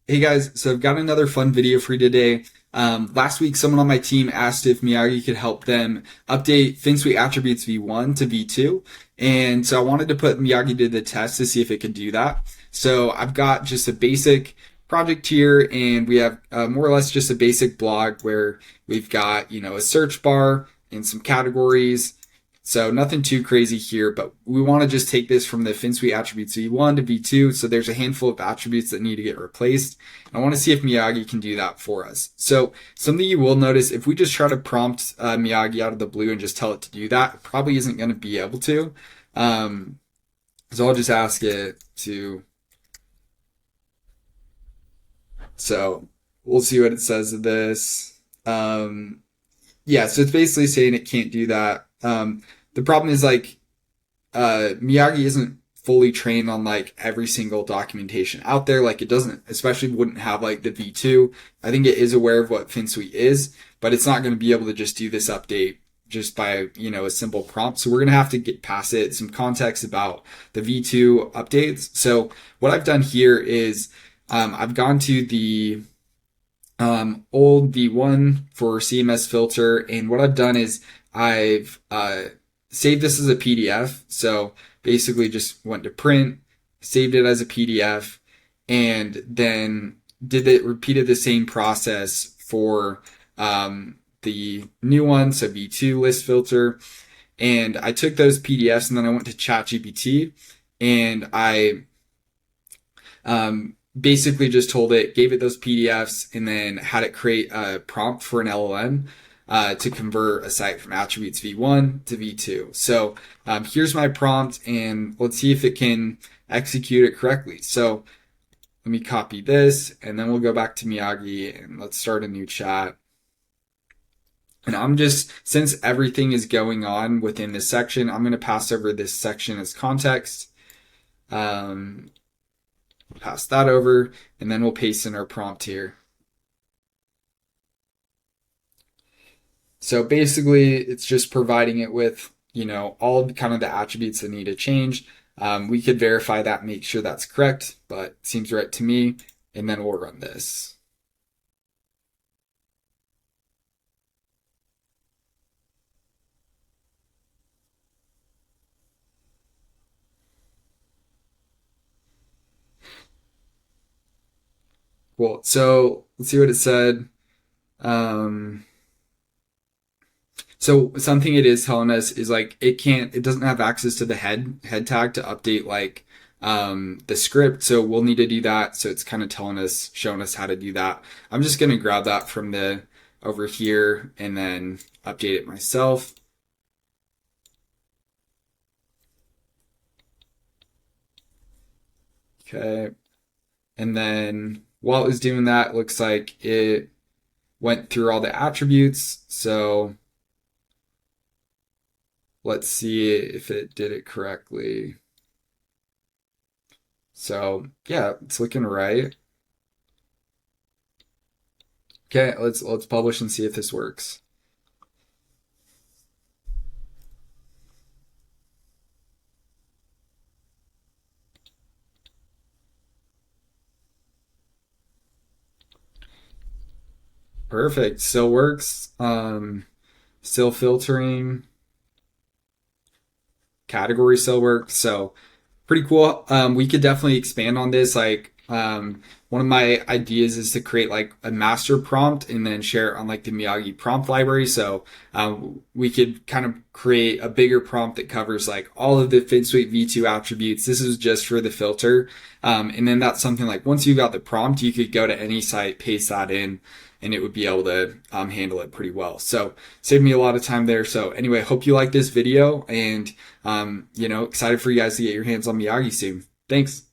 Hey guys, so I've got another fun video for you today. Last week, someone on my team asked if Miyagi could help them update Finsweet Attributes v1 to v2. And so I wanted to put Miyagi to the test to see if it could do that. So I've got just a basic project here, and we have more or less just a basic blog where we've got, a search bar and some categories. So nothing too crazy here, but we want to just take this from the Finsweet Attributes v1 to v2. So there's a handful of attributes that need to get replaced. And I want to see if Miyagi can do that for us. So something you will notice, if we just try to prompt Miyagi out of the blue and just tell it to do that, it probably isn't going to be able to. So I'll just ask it to. So we'll see what it says of this. Yeah, so it's basically saying it can't do that. The problem is Miyagi isn't fully trained on every single documentation out there. It doesn't, especially wouldn't have the V2. I think it is aware of what Finsweet is, but it's not going to be able to just do this update just by, a simple prompt. So we're going to have to get past it, some context about the V2 updates. So what I've done here is, I've gone to the, old V1 for CMS filter. And what I've done is I've, saved this as a PDF. So basically just went to print, saved it as a PDF, and then repeated the same process for the new one, so V2 list filter. And I took those PDFs and then I went to ChatGPT and I basically just told it, gave it those PDFs, and then had it create a prompt for an LLM to convert a site from attributes v1 to v2. So here's my prompt, and let's see if it can execute it correctly. So let me copy this, and then we'll go back to Miyagi, and let's start a new chat. And since everything is going on within this section, I'm going to pass over this section as context. Pass that over, and then we'll paste in our prompt here. So basically, it's just providing it with, all of kind of the attributes that need to change. We could verify that, make sure that's correct, but it seems right to me. And then we'll run this. Cool. So let's see what it said. So something it is telling us is it doesn't have access to the head tag to update the script. So we'll need to do that. So it's kind of showing us how to do that. I'm just going to grab that from over here and then update it myself. Okay. And then while it was doing that, it looks like it went through all the attributes. So let's see if it did it correctly. So yeah, it's looking right. Okay, let's publish and see if this works. Perfect, still works. Still filtering. Category still works. So pretty cool. We could definitely expand on this. One of my ideas is to create a master prompt and then share it on the Miyagi prompt library. So we could kind of create a bigger prompt that covers all of the Finsweet V2 attributes. This is just for the filter. And then that's something once you got the prompt, you could go to any site, paste that in, and it would be able to handle it pretty well. So saved me a lot of time there. So anyway, hope you like this video, and excited for you guys to get your hands on Miyagi soon. Thanks.